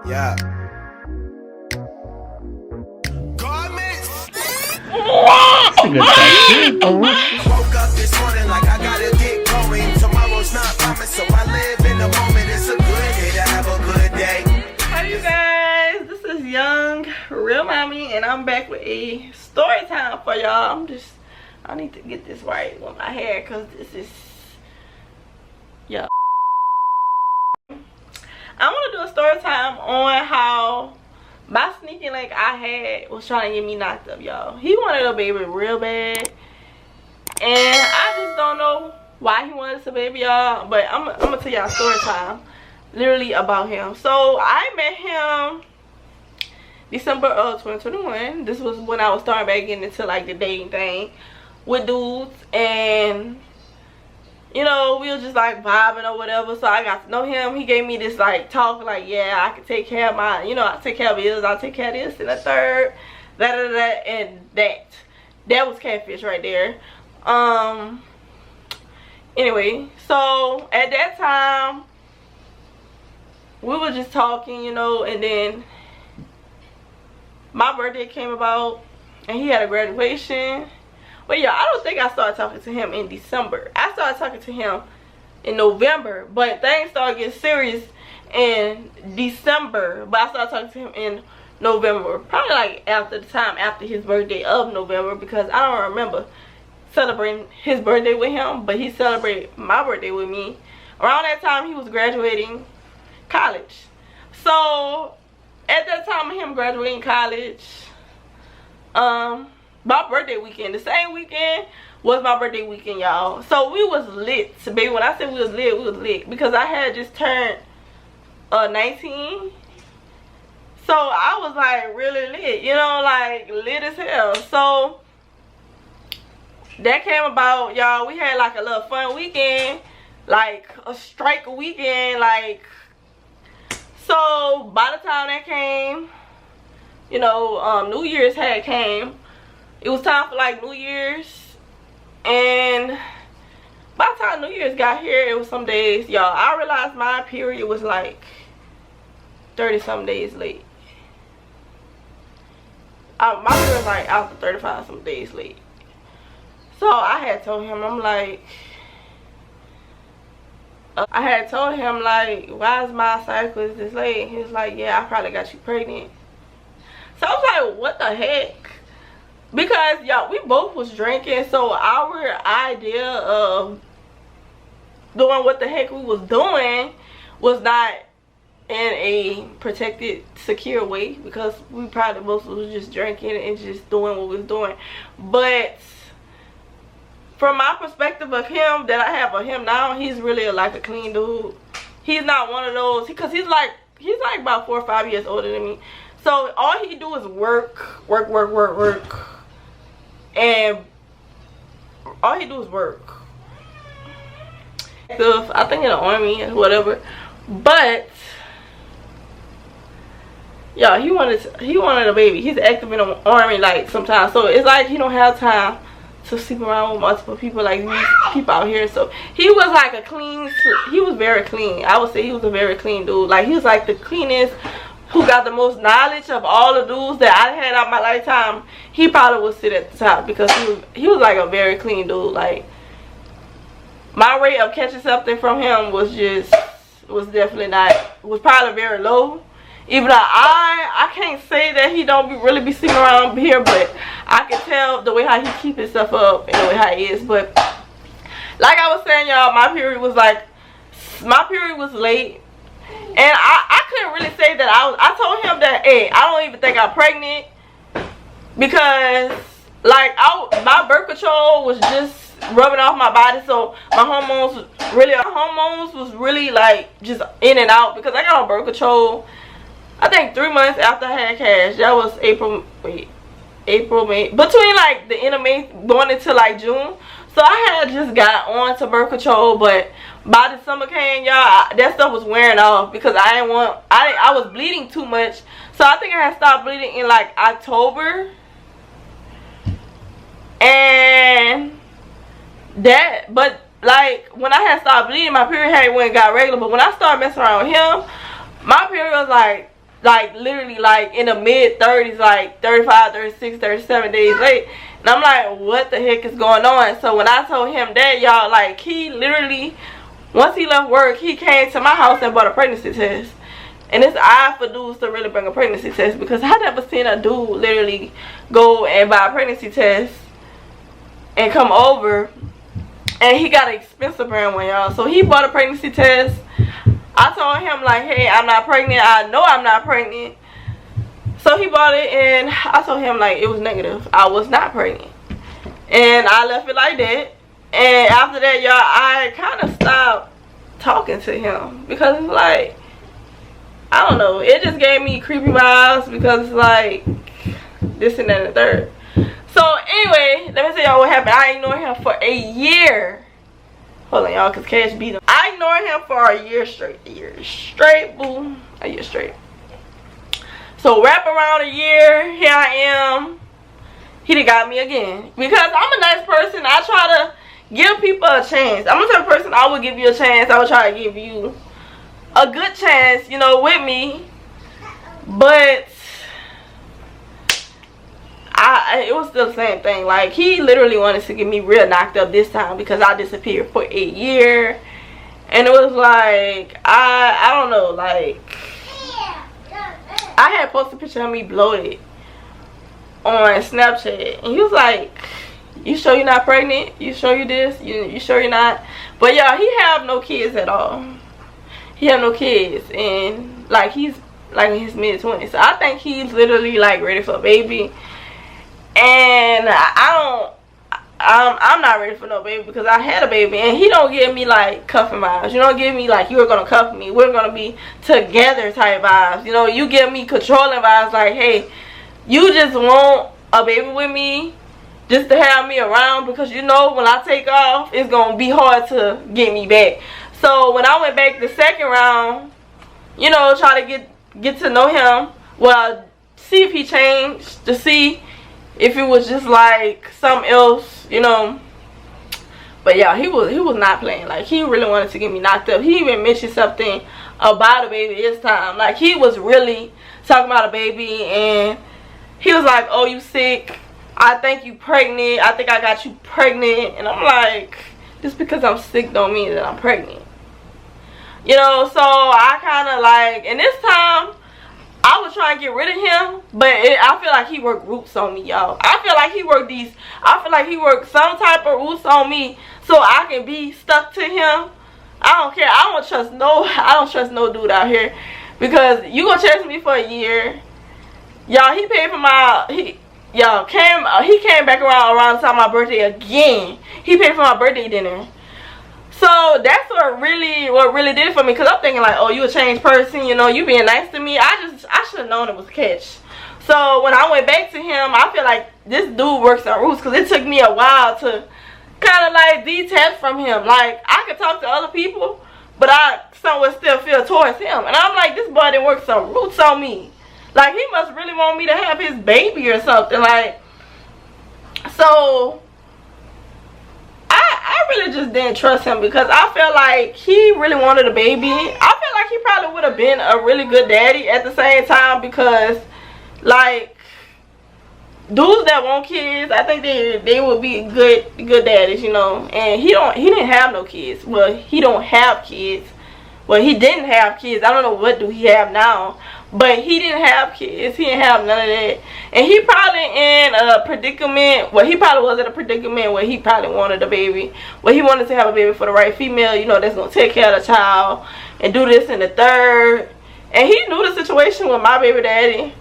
Yeah. That's a good question. Woke up this morning like I gotta get going. Tomorrow's not promised, so I live in the moment. It's a good day to have a good day. Hey you guys, this is Young Real Mommy, and I'm back with a story time for y'all. I need to get this right with my hair because this is, yeah. I want to do a story time on how my Sneakylink I had was trying to get me knocked up, y'all. He wanted a baby real bad, and I just don't know why he wanted a baby, y'all. But I'm gonna tell y'all a story time, literally about him. So I met him December of 2021. This was when I was starting back getting into like the dating thing with dudes, and you know, we were just like vibing or whatever. So I got to know him. He gave me this like talk like, yeah, I can take care of my, you know, I take care of bills, I'll take care of this and the third, that, and that was catfish right there. Anyway, so at that time we were just talking, you know, and then my birthday came about and he had a graduation. But yeah, I don't think I started talking to him in December. I started talking to him in November, but things started getting serious in December. But I started talking to him in November, probably like after his birthday of November, because I don't remember celebrating his birthday with him, but he celebrated my birthday with me. Around that time, he was graduating college. So at that time of him graduating college, my birthday weekend, the same weekend was my birthday weekend, y'all. So we was lit, baby. When I said we was lit because I had just turned 19. So I was like really lit, you know, like lit as hell. So that came about, y'all. We had like a little fun weekend, like a strike weekend, like. So by the time that came, you know, New Year's had came. It was time for like New Year's, and by the time New Year's got here, it was some days, y'all. I realized my period was like 30-some days late. My period was like out for 35-some days late. So I had told him, I had told him like, why is my cycle this late? He was like, yeah, I probably got you pregnant. So I was like, what the heck? Because y'all, we both was drinking, so our idea of doing what the heck we was doing was not in a protected, secure way, because we probably both was just drinking and just doing what we was doing. But from my perspective of him that I have of him now, he's really like a clean dude. He's not one of those, because he's like about 4 or 5 years older than me. So all he do is work. And all he do is work. I think in the army and whatever. But yeah, he wanted a baby. He's active in the army like sometimes. So it's like he don't have time to sleep around with multiple people like these people out here. So he was like he was very clean. I would say he was a very clean dude. Like he was like the cleanest, who got the most knowledge of all the dudes that I had out my lifetime. He probably would sit at the top, because he was like a very clean dude. Like my rate of catching something from him was probably very low. Even though I can't say that he don't really be sitting around here, but I can tell the way how he keep his stuff up and the way how he is. But like I was saying, y'all, my period was late. And I couldn't really say that I told him that, hey, I don't even think I'm pregnant, because like my birth control was just rubbing off my body, so my hormones was really like just in and out, because I got on birth control I think 3 months after I had cash. That was April, May, between like the end of May going into like June. So I had just got on to birth control, but by the summer came, y'all, that stuff was wearing off, because I was bleeding too much. So I think I had stopped bleeding in like October. And that, but like when I had stopped bleeding, my period had went and got regular. But when I started messing around with him, my period was like like literally like in the mid-30s, like 35, 36, 37 days late. And I'm like, what the heck is going on? So when I told him that, y'all, like, he literally, once he left work, he came to my house and bought a pregnancy test. And it's odd for dudes to really bring a pregnancy test, because I never seen a dude literally go and buy a pregnancy test and come over. And he got an expensive brand one, y'all. So he bought a pregnancy test. I told him, like, hey, I'm not pregnant. I know I'm not pregnant. So he bought it, and I told him, like, it was negative. I was not pregnant. And I left it like that. And after that, y'all, I kind of stopped talking to him, because it's like, I don't know, it just gave me creepy vibes, because it's like this and that and the third. So anyway, let me tell y'all what happened. I ignored him for a year. Hold on, y'all, because Cash beat him. I ignored him for a year straight. A year straight, boo. A year straight. So wrap around a year, here I am. He done got me again. Because I'm a nice person. I try to give people a chance. I'm the type of person, I would give you a chance. I would try to give you a good chance, you know, with me. But it was still the same thing. Like, he literally wanted to get me real knocked up this time, because I disappeared for a year. And it was like, I don't know, like, I had posted a picture of me bloated on Snapchat, and he was like, you sure you're not pregnant? You sure you this? You sure you're not? But y'all, he have no kids at all. He have no kids, and like, he's like in his mid-20s. So I think he's literally like ready for a baby. And I'm not ready for no baby, because I had a baby, and he don't give me like cuffing vibes. You don't give me like, you're gonna cuff me, we're gonna be together type vibes. You know, you give me controlling vibes, like, hey, you just want a baby with me just to have me around, because you know when I take off, it's gonna be hard to get me back. So when I went back the second round, you know, try to get to know him, well, see if he changed, to see if it was just like something else, you know. But yeah, he was not playing. Like, he really wanted to get me knocked up. He even mentioned something about a baby this time. Like, he was really talking about a baby, and he was like, oh, you sick? I think you pregnant. I think I got you pregnant. And I'm like, just because I'm sick don't mean that I'm pregnant. You know, so I kind of like, and this time, I was trying to get rid of him, but I feel like he worked roots on me, y'all. I feel like he worked some type of roots on me, so I can be stuck to him. I don't care. I don't trust no dude out here, because you gonna chase me for a year. Y'all, he paid for my, he came back around the time of my birthday again. He paid for my birthday dinner. So that's what really did it for me, because I'm thinking like, oh, you a changed person, you know, you being nice to me. I should have known it was a catch. So when I went back to him, I feel like this dude works on roots, because it took me a while to kind of like detach from him. Like, I could talk to other people, but I somewhat still feel towards him. And I'm like, this boy didn't work some roots on me. Like, he must really want me to have his baby or something. Like, so I really just didn't trust him, because I felt like he really wanted a baby. I feel like he probably would have been a really good daddy at the same time, because like, dudes that want kids, I think they would be good daddies, you know. And he didn't have no kids. Well, he don't have kids. Well, he didn't have kids. I don't know what do he have now, but he didn't have kids. He didn't have none of that. And he probably in a predicament. Well, he probably was in a predicament where he probably wanted a baby. Well, he wanted to have a baby for the right female, you know, that's going to take care of the child and do this and the third. And he knew the situation with my baby daddy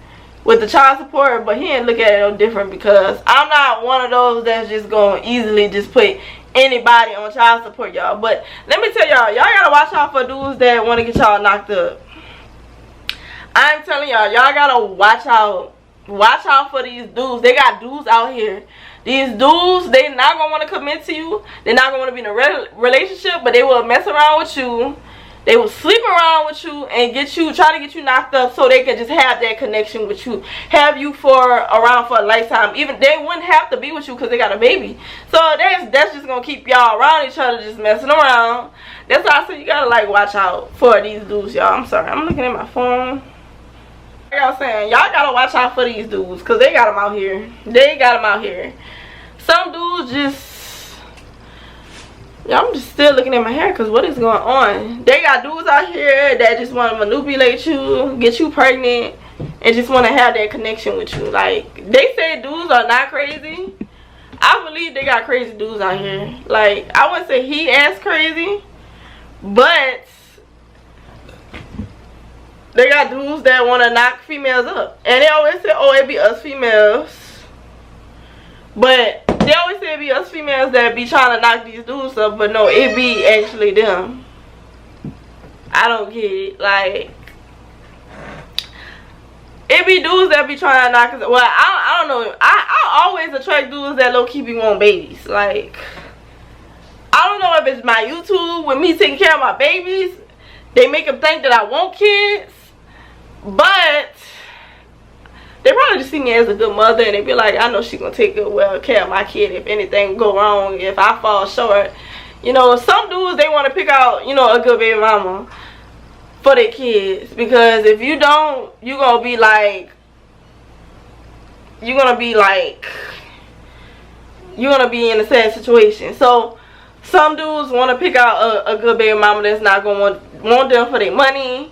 with the child support, but he didn't look at it no different, because I'm not one of those that's just going to easily just put anybody on child support, y'all. But let me tell y'all gotta watch out for dudes that want to get y'all knocked up. I'm telling y'all gotta watch out for these dudes. They got dudes out here. These dudes, they not gonna want to commit to you. They're not gonna want to be in a relationship, but they will mess around with you. They will sleep around with you and try to get you knocked up, so they can just have that connection with you, have you around for a lifetime. Even they wouldn't have to be with you because they got a baby. So that's just gonna keep y'all around each other, just messing around. That's why I say you gotta like watch out for these dudes, y'all. I'm sorry, I'm looking at my phone. Like I was saying, y'all gotta watch out for these dudes, cause they got them out here. They got them out here. Some dudes just, yeah, I'm just still looking at my hair, cause what is going on? They got dudes out here that just want to manipulate you, get you pregnant, and just want to have that connection with you. Like, they say dudes are not crazy. I believe they got crazy dudes out here. Like, I wouldn't say he as crazy, but they got dudes that want to knock females up. And they always say, oh, it be us females. But they always say it be us females that be trying to knock these dudes up. But no, it be actually them. I don't get it. Like, it be dudes that be trying to knock us up. Well, I don't know. I always attract dudes that low-key be want babies. Like, I don't know if it's my YouTube with me taking care of my babies. They make them think that I want kids. But they probably just see me as a good mother, and they be like, I know she gonna take good well care of my kid if anything go wrong, if I fall short. You know, some dudes, they want to pick out, you know, a good baby mama for their kids, because if you don't, you're gonna be in a sad situation. So some dudes want to pick out a good baby mama that's not gonna want them for their money,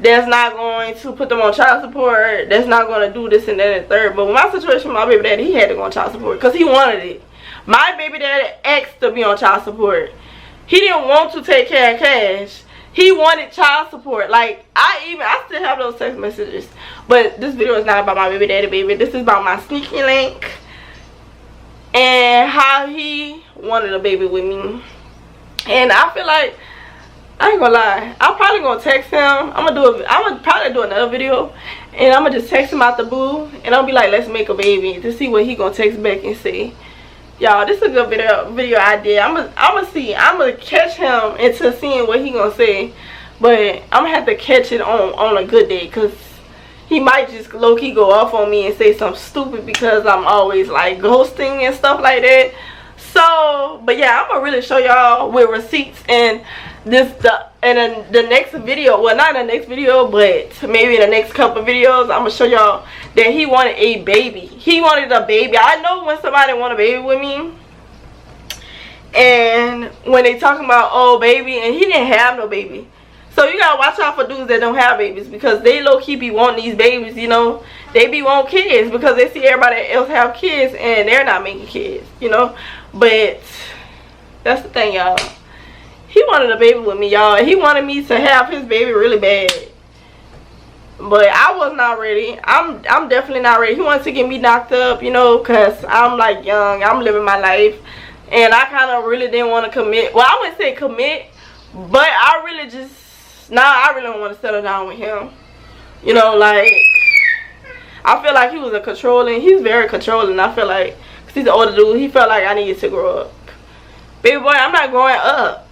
that's not going to put them on child support, that's not going to do this and that and third. But with my situation, my baby daddy, he had to go on child support because he wanted it. My baby daddy asked to be on child support. He didn't want to take care of cash. He wanted child support. Like, I still have those text messages. But this video is not about my baby daddy, baby. This is about my Sneakylink and how he wanted a baby with me. And I feel like, I ain't gonna lie, I'm probably gonna text him. I'm gonna probably do another video, and I'm gonna just text him out the blue, and I'll be like, let's make a baby, to see what he gonna text back and say. Y'all, this is a good video idea. I'm gonna catch him into seeing what he gonna say, but I'm gonna have to catch it on a good day, because he might just low-key go off on me and say something stupid because I'm always like ghosting and stuff like that. So, but yeah, I'm gonna really show y'all with receipts and the next video. Well, not in the next video, but maybe in the next couple videos, I'm gonna show y'all that he wanted a baby. He wanted a baby. I know when somebody want a baby with me, and when they talking about, oh, baby, and he didn't have no baby. So you gotta watch out for dudes that don't have babies, because they low-key be wanting these babies, you know. They be wanting kids because they see everybody else have kids and they're not making kids, you know. But that's the thing, y'all. He wanted a baby with me, y'all. He wanted me to have his baby really bad. But I was not ready. I'm definitely not ready. He wanted to get me knocked up, you know, because I'm like young. I'm living my life. And I kind of really didn't want to commit. Well, I wouldn't say commit, but I really just, I really don't want to settle down with him. You know, like, I feel like he was he's very controlling. I feel like, because he's an older dude, he felt like I needed to grow up. Baby boy, I'm not growing up.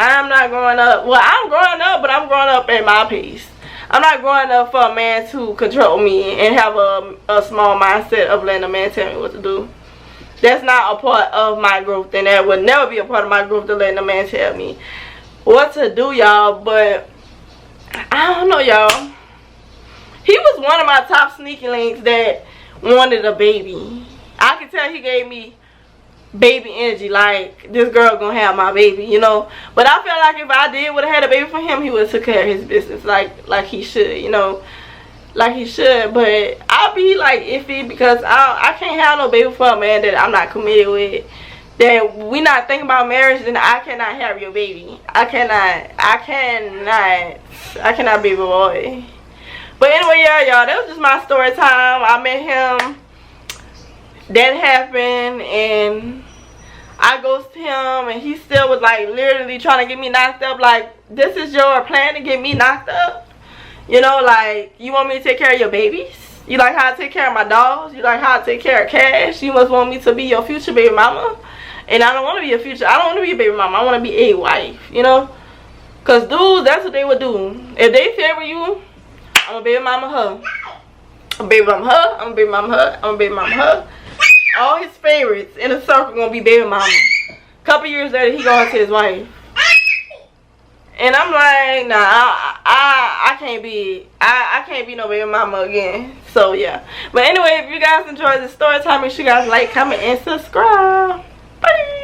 I'm not growing up. Well, I'm growing up, but I'm growing up at my pace. I'm not growing up for a man to control me and have a small mindset of letting a man tell me what to do. That's not a part of my growth, and that would never be a part of my growth to letting a man tell me what to do, y'all. But I don't know, y'all. He was one of my top Sneakylinks that wanted a baby. I can tell he gave me baby energy, like, this girl gonna have my baby, you know. But I feel like if I would have had a baby for him, he would have took care of his business like he should, you know, like he should. But I'll be like iffy, because I can't have no baby for a man that I'm not committed with, that we not thinking about marriage. Then I cannot have your baby. I cannot be a boy. But anyway, y'all, that was just my story time. I met him. That happened, and I ghosted him, and he still was like literally trying to get me knocked up. Like, this is your plan to get me knocked up? You know, like, you want me to take care of your babies? You like how I take care of my dogs? You like how I take care of cash? You must want me to be your future baby mama? And I don't want to be a future. I don't want to be a baby mama. I want to be a wife, you know? Because dudes, that's what they would do. If they favor you, I'm a baby mama her. I'm a baby mama her. I'm a baby mama her. I'm a baby mama her. All his favorites in a circle gonna be baby mama. Couple years later, he going to his wife. And I'm like, nah, I can't be, I can't be no baby mama again. So yeah. But anyway, if you guys enjoyed the story time, make sure you guys like, comment, and subscribe. Bye.